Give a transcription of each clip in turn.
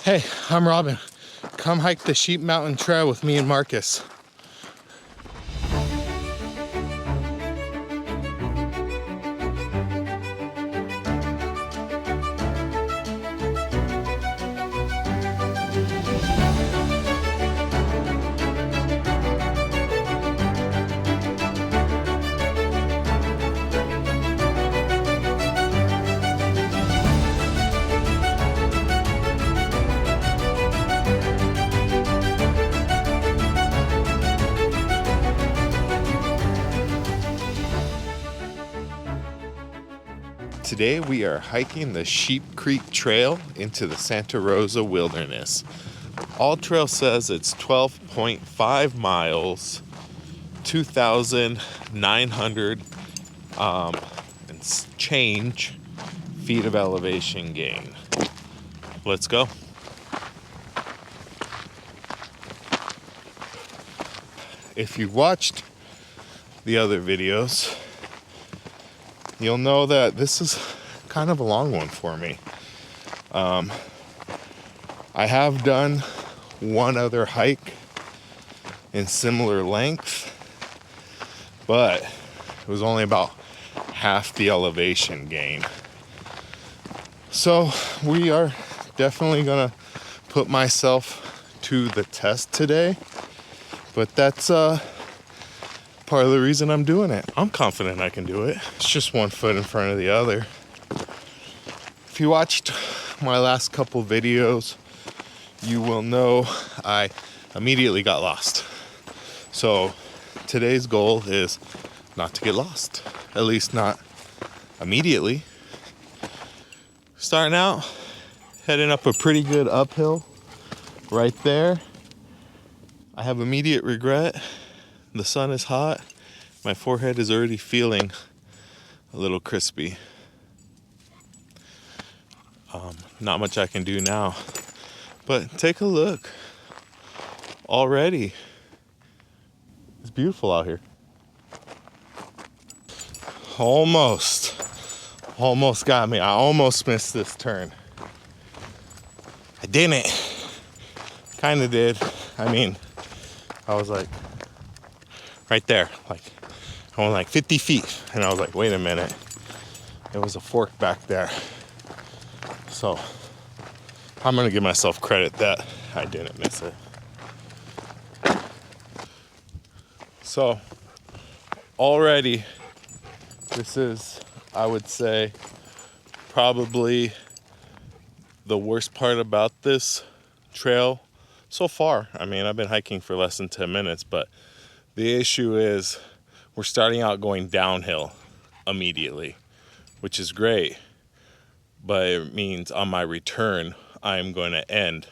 Hey, I'm Robin. Come hike the Sheep Mountain Trail with me and Marcus. Today we are hiking the Sheep Creek Trail into the Santa Rosa Wilderness. All Trail says it's 12.5 miles, 2,900 and change feet of elevation gain. Let's go. If you watched the other videos, you'll know that this is kind of a long one for me. I have done one other hike in similar length, but it was only about half the elevation gain. So we are definitely gonna put myself to the test today, but that's part of the reason I'm doing it. I'm confident I can do it. It's just one foot in front of the other. If you watched my last couple videos, you will know I immediately got lost. So today's goal is not to get lost, at least not immediately. Starting out, heading up a pretty good uphill right there. I have immediate regret. The sun is hot. My forehead is already feeling a little crispy. Not much I can do now, but take a look. Already, it's beautiful out here. Almost got me. I almost missed this turn. I didn't. Kind of did. I mean, I was like right there, like I went like 50 feet, and I was like, wait a minute, there was a fork back there. So I'm gonna give myself credit that I didn't miss it. So already, this is, I would say, probably the worst part about this trail so far. I mean, I've been hiking for less than 10 minutes, but the issue is we're starting out going downhill immediately, which is great, but it means on my return, I'm going to end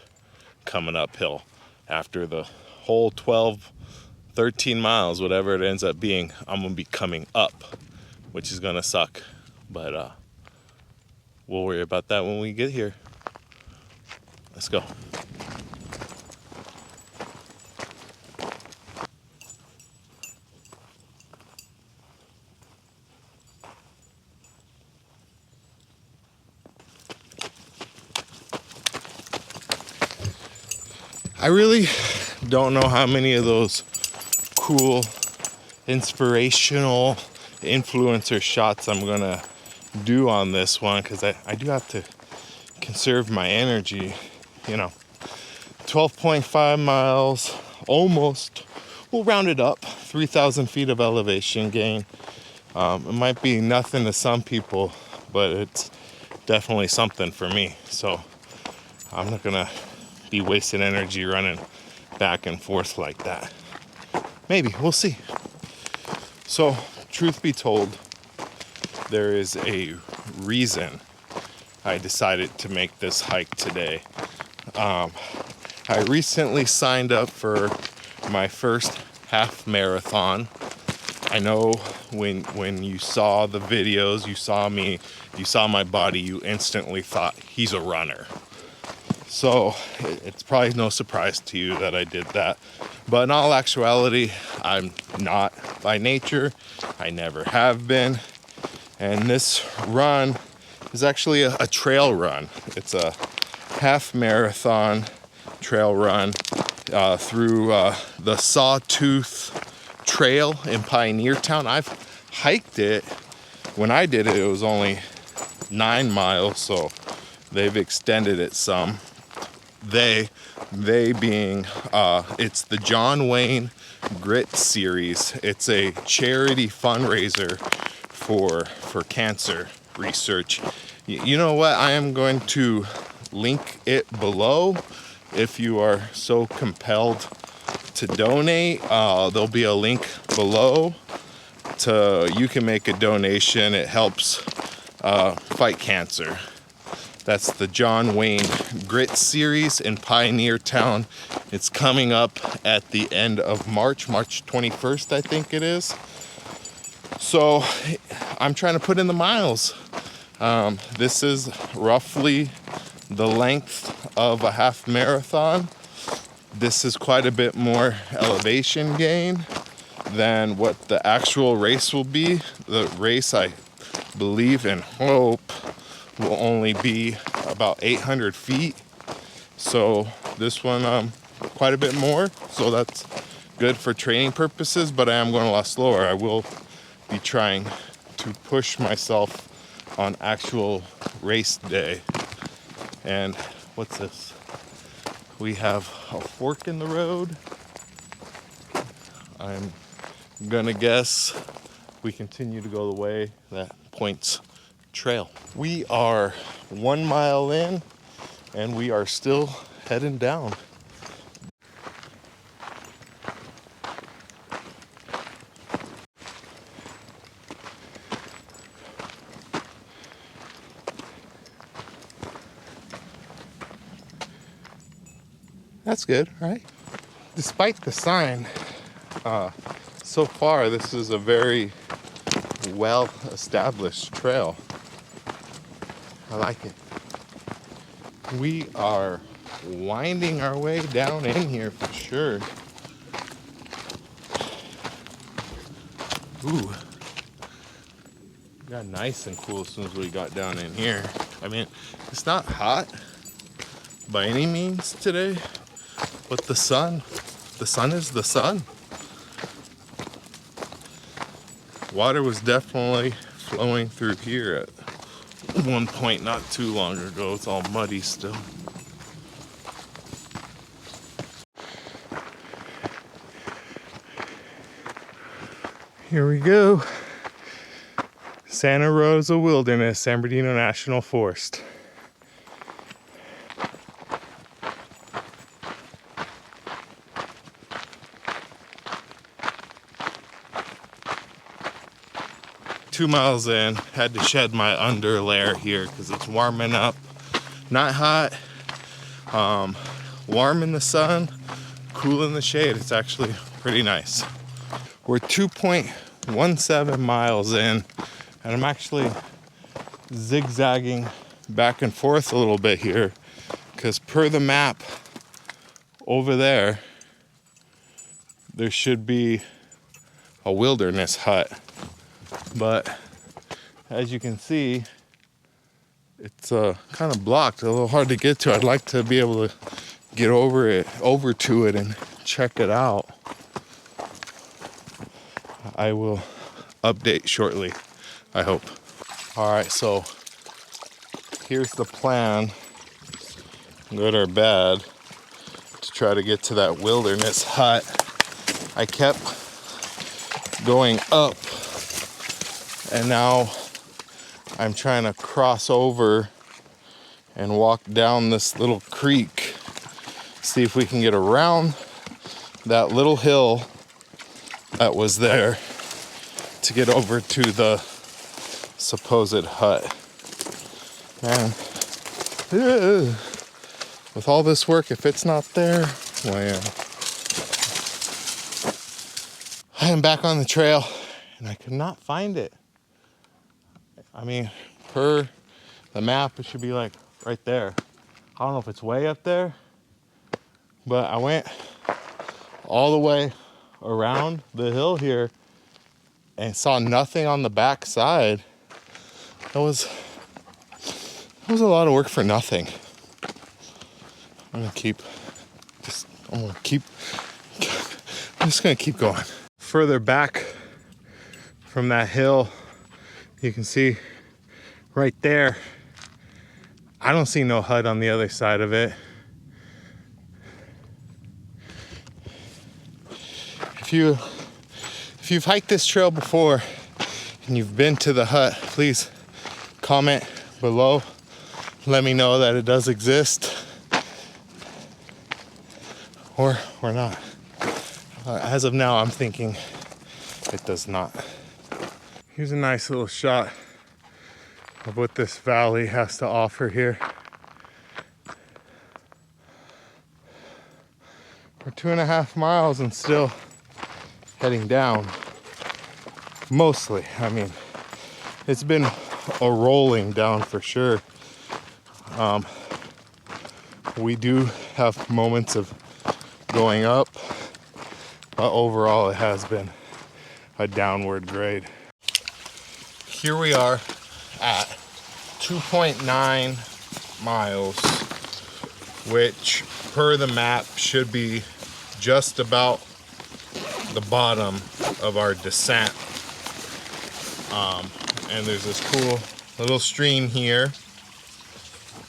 coming uphill. After the whole 12, 13 miles, whatever it ends up being, I'm going to be coming up, which is going to suck, but we'll worry about that when we get here. Let's go. I really don't know how many of those cool, inspirational influencer shots I'm gonna do on this one, because I do have to conserve my energy. You know, 12.5 miles, almost, we'll round it up, 3,000 feet of elevation gain. It might be nothing to some people, but it's definitely something for me. So I'm not gonna be wasting energy running back and forth like that. Maybe, we'll see. So, truth be told, there is a reason I decided to make this hike today. I recently signed up for my first half marathon. I know when you saw the videos, you saw me, you saw my body, you instantly thought, he's a runner. So it's probably no surprise to you that I did that. But in all actuality, I'm not by nature. I never have been. And this run is actually a trail run. It's a half marathon trail run through the Sawtooth Trail in Pioneertown. I've hiked it. When I did it, it was only 9 miles, so they've extended it some. They being it's the John Wayne Grit Series. It's a charity fundraiser for cancer research. You know what? I am going to link it below if you are so compelled to donate. There'll be a link below to you can make a donation. It helps fight cancer. That's the John Wayne Grit Series in Pioneertown. It's coming up at the end of March 21st, I think it is. So I'm trying to put in the miles. This is roughly the length of a half marathon. This is quite a bit more elevation gain than what the actual race will be. The race, I believe and hope, will only be about 800 feet. So this one, quite a bit more. So that's good for training purposes, but I am going a lot slower. I will be trying to push myself on actual race day. And what's this? We have a fork in the road. I'm gonna guess we continue to go the way that points trail. We are 1 mile in and we are still heading down. That's good, right? Despite the sign, so far this is a very well-established trail. I like it. We are winding our way down in here for sure. Ooh. Got nice and cool as soon as we got down in here. I mean, it's not hot by any means today, but the sun is the sun. Water was definitely flowing through here at one point not too long ago. It's all muddy still. Here we go. Santa Rosa Wilderness, San Bernardino National Forest. Two miles in, had to shed my under layer here because it's warming up. Not hot, warm in the sun, cool in the shade. It's actually pretty nice. We're 2.17 miles in, and I'm actually zigzagging back and forth a little bit here because per the map over there, there should be a wilderness hut. But as you can see, it's kind of blocked, a little hard to get to. I'd like to be able to get over to it and check it out. I will update shortly, I hope. All right, so here's the plan, good or bad, to try to get to that wilderness hut. I kept going up, and now I'm trying to cross over and walk down this little creek, see if we can get around that little hill that was there to get over to the supposed hut. And with all this work, if it's not there, well, I am back on the trail and I could not find it. I mean, per the map, it should be like right there. I don't know if it's way up there, but I went all the way around the hill here and saw nothing on the back side. That was a lot of work for nothing. I'm just gonna keep going. Further back from that hill, you can see right there, I don't see no hut on the other side of it. If you've hiked this trail before and you've been to the hut, please comment below. Let me know that it does exist or not. As of now, I'm thinking it does not. Here's a nice little shot of what this valley has to offer here. We're 2.5 miles and still heading down. Mostly, I mean, it's been a rolling down for sure. We do have moments of going up, but overall it has been a downward grade. Here we are at 2.9 miles, which per the map should be just about the bottom of our descent. And there's this cool little stream here.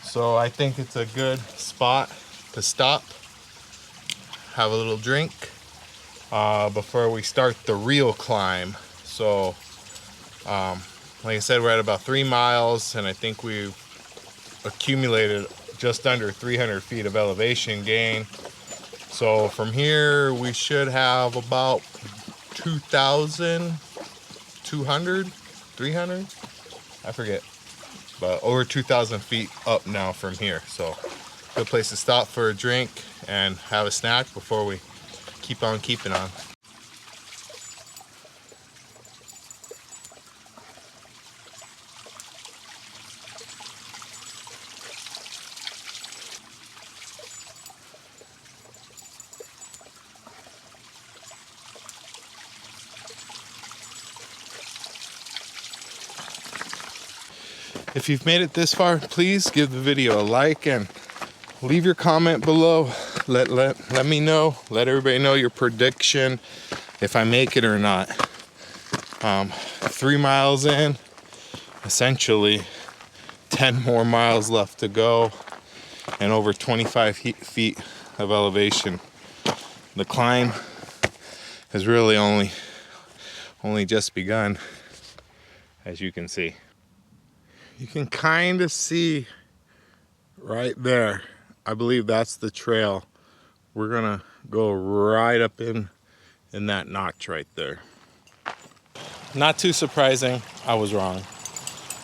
So I think it's a good spot to stop, have a little drink before we start the real climb. So like I said, we're at about 3 miles, and I think we've accumulated just under 300 feet of elevation gain. So from here, we should have about 2,200, 300, I forget, but over 2,000 feet up now from here. So good place to stop for a drink and have a snack before we keep on keeping on. If you've made it this far, please give the video a like and leave your comment below. Let me know, let everybody know your prediction, if I make it or not. 3 miles in, essentially 10 more miles left to go, and over 25 feet of elevation. The climb has really only just begun, as you can see. You can kind of see right there. I believe that's the trail. We're gonna go right up in that notch right there. Not too surprising, I was wrong.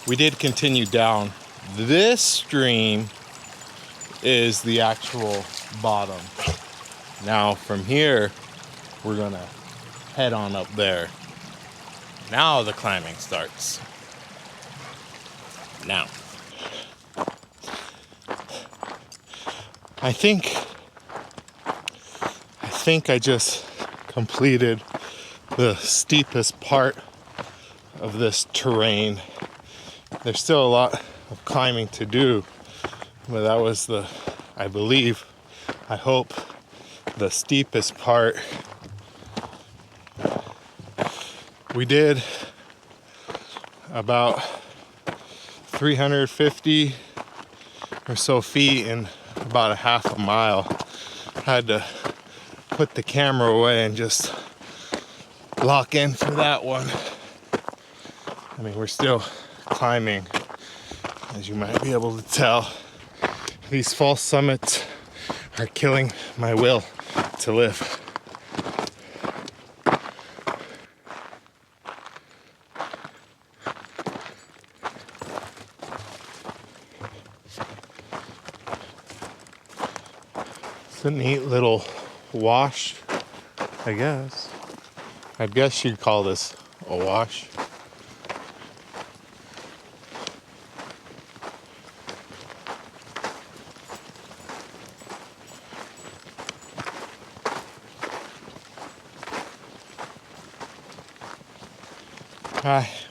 We did continue down. This stream is the actual bottom. Now from here, we're gonna head on up there. Now the climbing starts. Now, I think I just completed the steepest part of this terrain. There's still a lot of climbing to do, but that was I hope, the steepest part. We did about 350 or so feet in about a half a mile. Had to put the camera away and just lock in for that one. I mean, we're still climbing, as you might be able to tell. These false summits are killing my will to live. It's a neat little wash, I guess. I guess you'd call this a wash.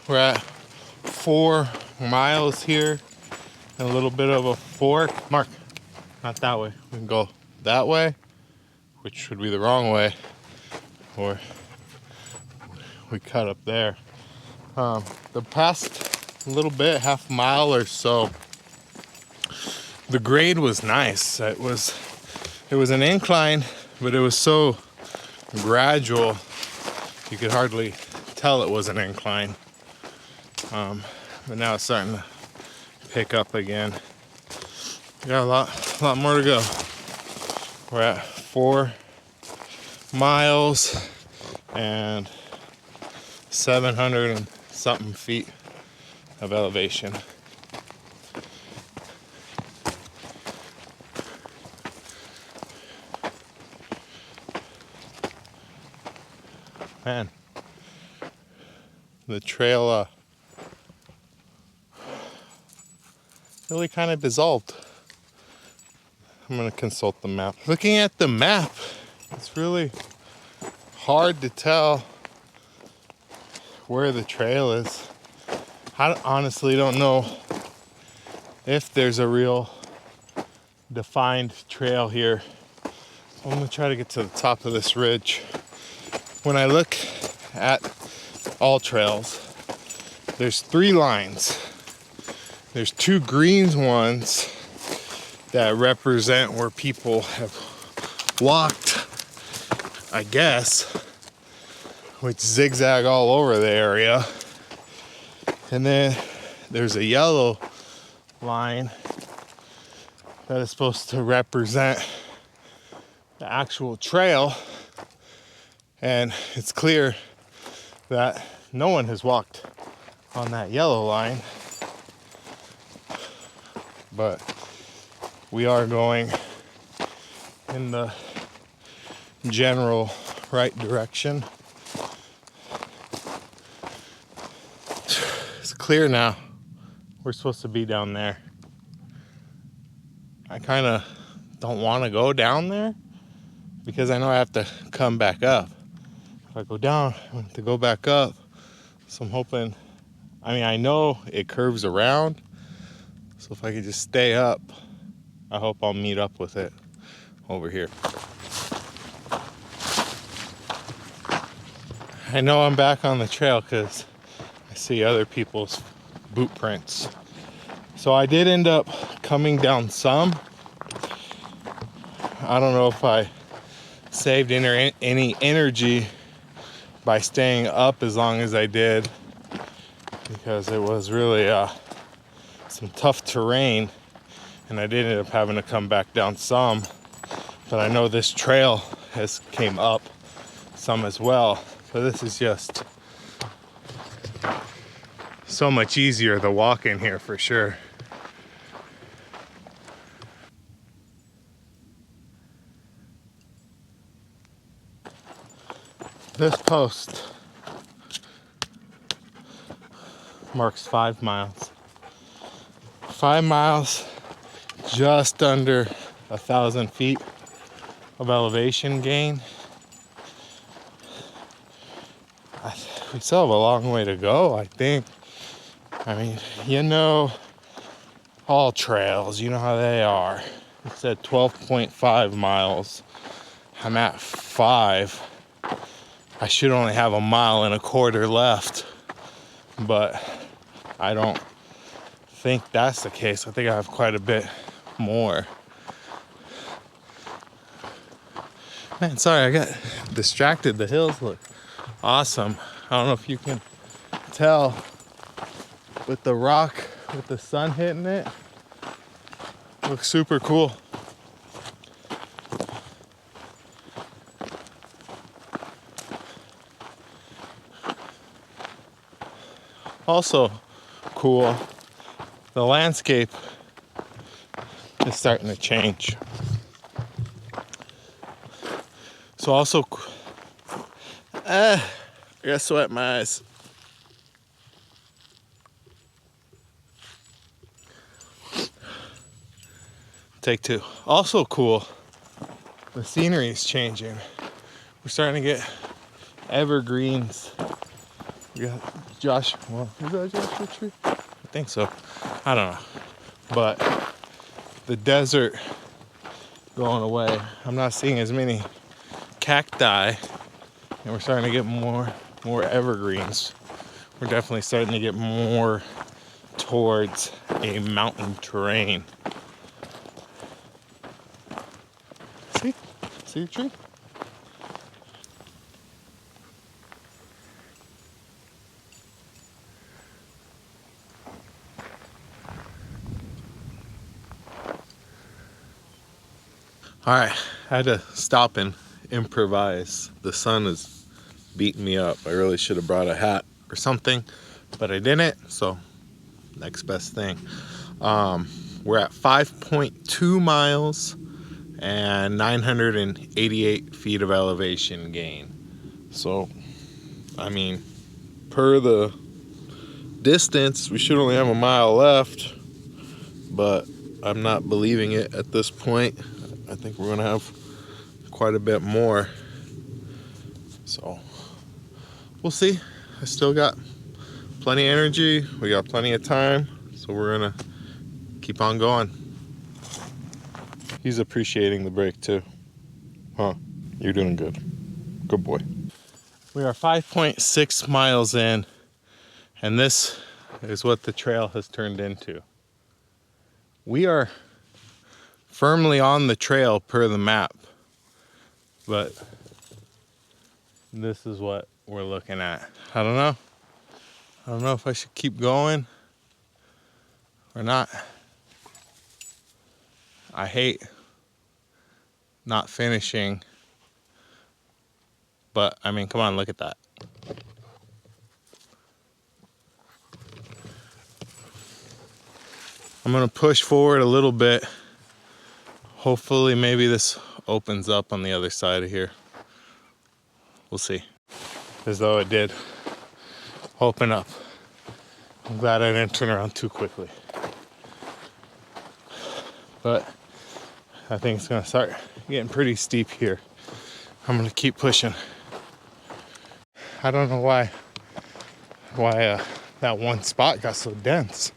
We're at 4 miles here, and a little bit of a fork. Mark, Not that way. We can go that way, which would be the wrong way, or we cut up there. The past little bit, half mile or so, the grade was nice. It was an incline, but it was so gradual you could hardly tell it was an incline. But now it's starting to pick up again. We got a lot more to go. We're at 4 miles and 700 and something feet of elevation. Man, the trail really kind of dissolved. I'm gonna consult the map. Looking at the map, it's really hard to tell where the trail is. I honestly don't know if there's a real defined trail here. I'm gonna try to get to the top of this ridge. When I look at all trails, there's 3 lines. There's 2 green ones that represent where people have walked, I guess, which zigzag all over the area. And then there's a yellow line that is supposed to represent the actual trail. And it's clear that no one has walked on that yellow line. But we are going in the general right direction. It's clear now. We're supposed to be down there. I kind of don't want to go down there because I know I have to come back up. If I go down, I have to go back up. So I'm hoping, I know it curves around. So if I could just stay up, I hope I'll meet up with it over here. I know I'm back on the trail because I see other people's boot prints. So I did end up coming down some. I don't know if I saved any energy by staying up as long as I did, because it was really some tough terrain, and I did end up having to come back down some. But I know this trail has came up some as well. So this is just so much easier to walk in here for sure. This post marks 5 miles. 5 miles, just under 1,000 feet of elevation gain. We still have a long way to go, I think. All trails, you know how they are. It said 12.5 miles. I'm at 5. I should only have 1.25 miles left, but I don't think that's the case. I think I have quite a bit more. Man, sorry, I got distracted. The hills look awesome. I don't know if you can tell with the rock, with the sun hitting it. Looks super cool. Also cool, the landscape is starting to change. So also, I got sweat in my eyes. Take 2. Also cool, the scenery is changing. We're starting to get evergreens. We got is that a Joshua tree? I think so. I don't know. But the desert going away. I'm not seeing as many cacti, and we're starting to get more evergreens. We're definitely starting to get more towards a mountain terrain. See? See the tree? All right, I had to stop and improvise. The sun is beating me up. I really should have brought a hat or something, but I didn't, so next best thing. We're at 5.2 miles and 988 feet of elevation gain. So, I mean, per the distance, we should only have a mile left, but I'm not believing it at this point. I think we're gonna have quite a bit more. So, we'll see. I still got plenty of energy. We got plenty of time. So we're gonna keep on going. He's appreciating the break too. Huh? You're doing good. Good boy. We are 5.6 miles in, and this is what the trail has turned into. We are firmly on the trail per the map, but this is what we're looking at. I don't know. I don't know if I should keep going or not. I hate not finishing, but I mean, come on, look at that. I'm gonna push forward a little bit. Hopefully maybe this opens up on the other side of here. We'll see. As though it did open up. I'm glad I didn't turn around too quickly. But I think it's gonna start getting pretty steep here. I'm gonna keep pushing. I don't know why that one spot got so dense.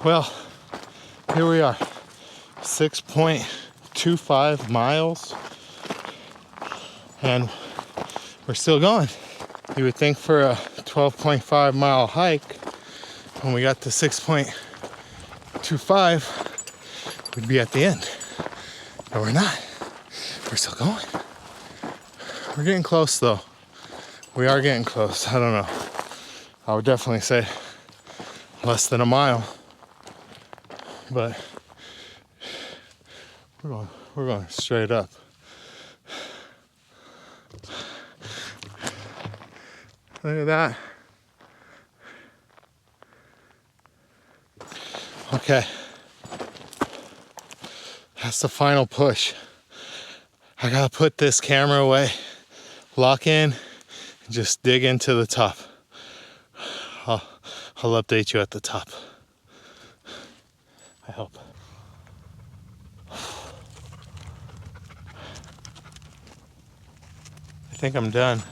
Well, here we are, 6.25 miles, and we're still going. You would think for a 12.5 mile hike, when we got to 6.25, we'd be at the end, but we're not. We're still going. We're getting close though. We are getting close. I don't know. I would definitely say less than a mile. But we're going straight up. Look at that. Okay. That's the final push. I gotta put this camera away, lock in, and just dig into the top. I'll update you at the top. I hope. I think I'm done.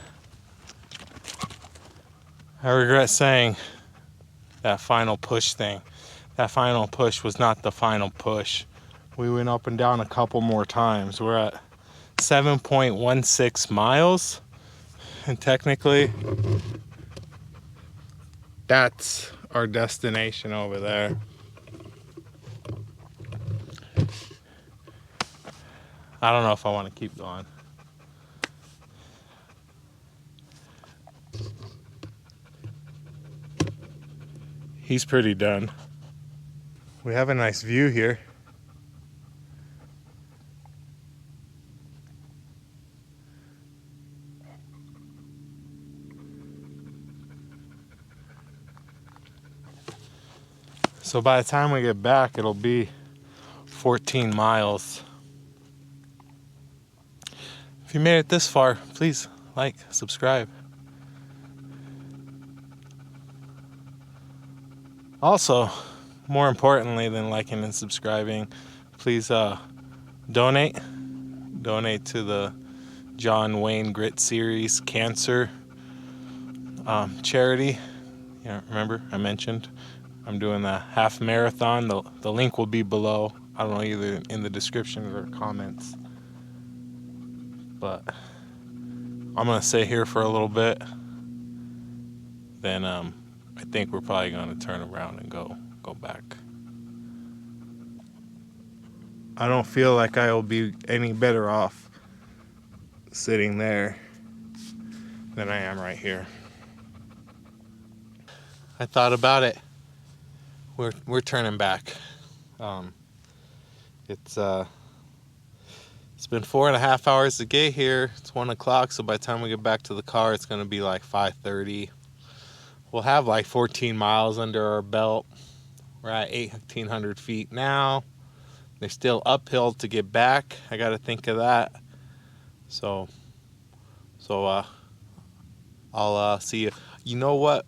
I regret saying that final push thing. That final push was not the final push. We went up and down a couple more times. We're at 7.16 miles, and technically that's our destination over there. I don't know if I want to keep going. He's pretty done. We have a nice view here. So by the time we get back, it'll be 14 miles. If you made it this far, please like, subscribe. Also, more importantly than liking and subscribing, please donate to the John Wayne Grit Series cancer charity. remember I mentioned I'm doing the half marathon. The link will be below. I don't know, either in the description or comments. But I'm gonna stay here for a little bit. Then I think we're probably gonna turn around and go back. I don't feel like I will be any better off sitting there than I am right here. I thought about it. We're turning back. It's been 4.5 hours to get here. It's 1 o'clock, so by the time we get back to the car, it's gonna be like 5:30. We'll have like 14 miles under our belt. We're at 1,800 feet now. They're still uphill to get back. I got to think of that. So I'll see you. You know what?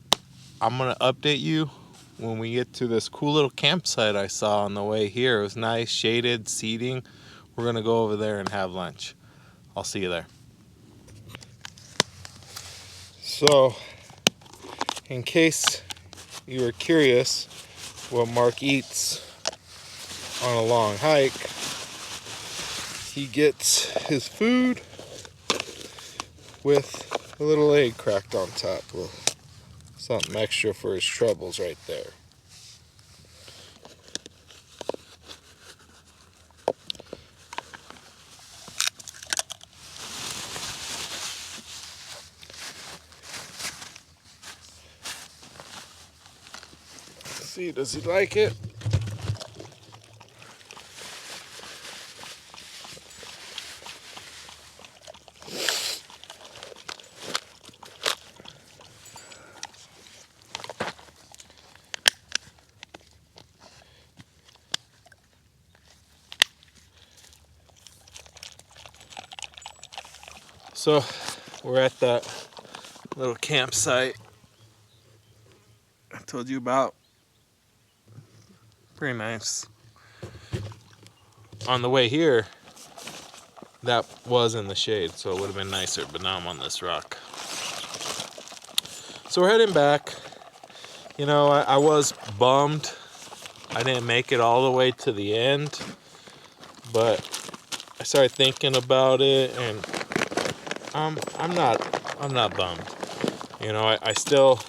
I'm gonna update you when we get to this cool little campsite I saw on the way here. It was nice, shaded seating. We're gonna go over there and have lunch. I'll see you there. So, in case you were curious what Mark eats on a long hike, he gets his food with a little egg cracked on top. Well, something extra for his troubles right there. Let's see, does he like it? So we're at that little campsite I told you about. Pretty nice. On the way here, that was in the shade, so it would have been nicer, but now I'm on this rock. So we're heading back. You know, I was bummed I didn't make it all the way to the end, but I started thinking about it, and I'm not bummed. You know, I still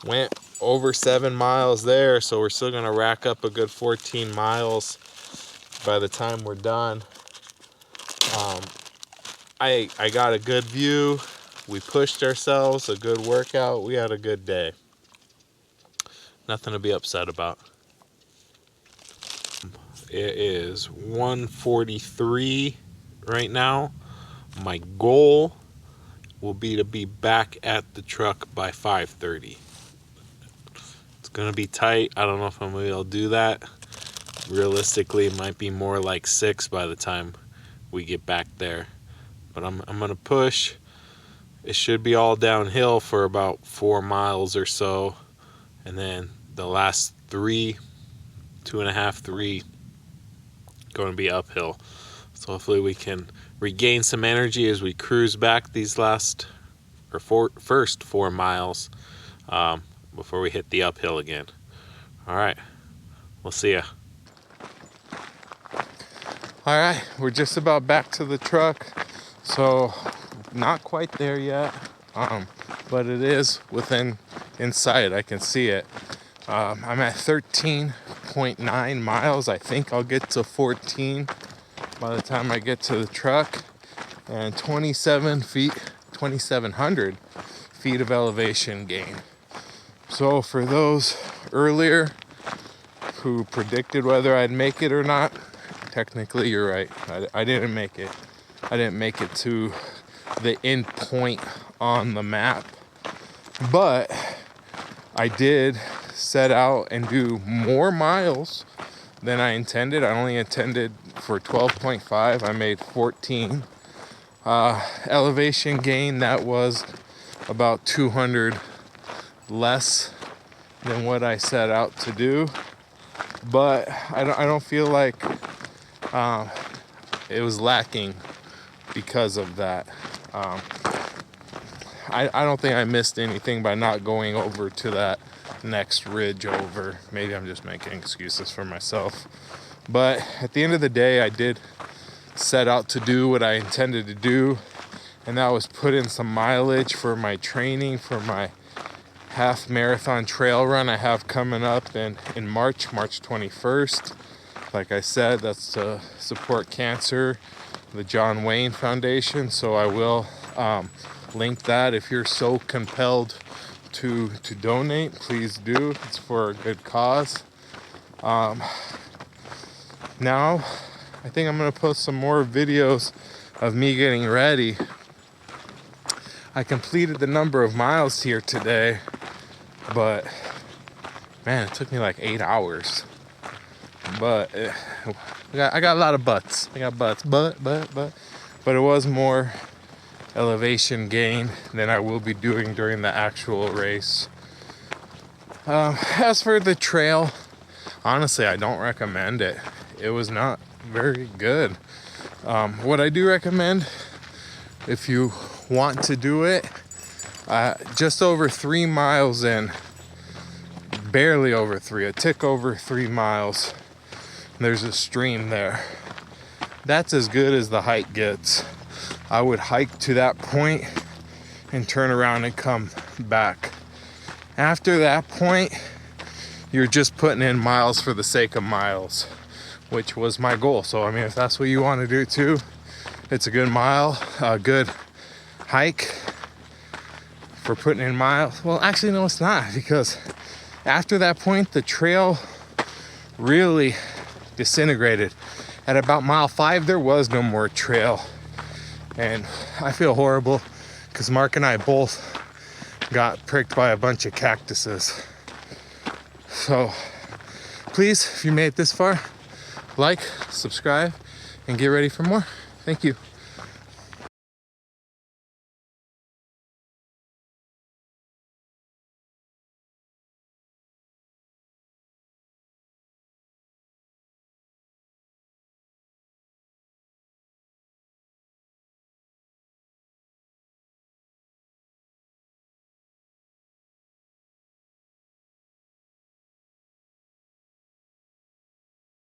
went over 7 miles there, so we're still gonna rack up a good 14 miles by the time we're done. I got a good view. We pushed ourselves, a good workout. We had a good day. Nothing to be upset about. It is 1:43 right now. My goal will be to be back at the truck by 5:30. It's gonna be tight. I don't know if I'm gonna be able to do that. Realistically, it might be more like 6 by the time we get back there. But I'm gonna push. It should be all downhill for about 4 miles or so, and then the last 2.5, 3, going to be uphill. So hopefully we can regain some energy as we cruise back these first 4 miles before we hit the uphill again. All right, we'll see ya. All right, we're just about back to the truck. So not quite there yet, but it is in sight. I can see it. I'm at 13.9 miles. I think I'll get to 14 by the time I get to the truck, and 2,700 feet of elevation gain. So for those earlier who predicted whether I'd make it or not, technically you're right. I didn't make it. I didn't make it to the end point on the map, but I did set out and do more miles than I intended. I only intended for 12.5. I made 14. Elevation gain, that was about 200 less than what I set out to do, but I don't feel like it was lacking because of that. I don't think I missed anything by not going over to that next ridge over. Maybe I'm just making excuses for myself. But at the end of the day, I did set out to do what I intended to do, and that was put in some mileage for my training for my half marathon trail run I have coming up in March 21st. Like I said, that's to support cancer, the John Wayne Foundation. So I will link that. If you're so compelled to donate, please do. It's for a good cause. Now I think I'm gonna post some more videos of me getting ready. I completed the number of miles here today, but man, it took me like 8 hours. But I got a lot of butts. I got butts, but it was more elevation gain than I will be doing during the actual race. As for the trail, honestly, I don't recommend it. It was not very good. What I do recommend, if you want to do it, just over 3 miles in, barely over 3, a tick over 3 miles, there's a stream there. That's as good as the hike gets. I would hike to that point and turn around and come back. After that point, you're just putting in miles for the sake of miles, which was my goal. So I mean, if that's what you want to do too, it's a good good hike for putting in miles. Well, actually, no, it's not, because after that point, the trail really disintegrated. At about mile 5, there was no more trail. And I feel horrible because Mark and I both got pricked by a bunch of cactuses. So please, if you made it this far, like, subscribe, and get ready for more. Thank you.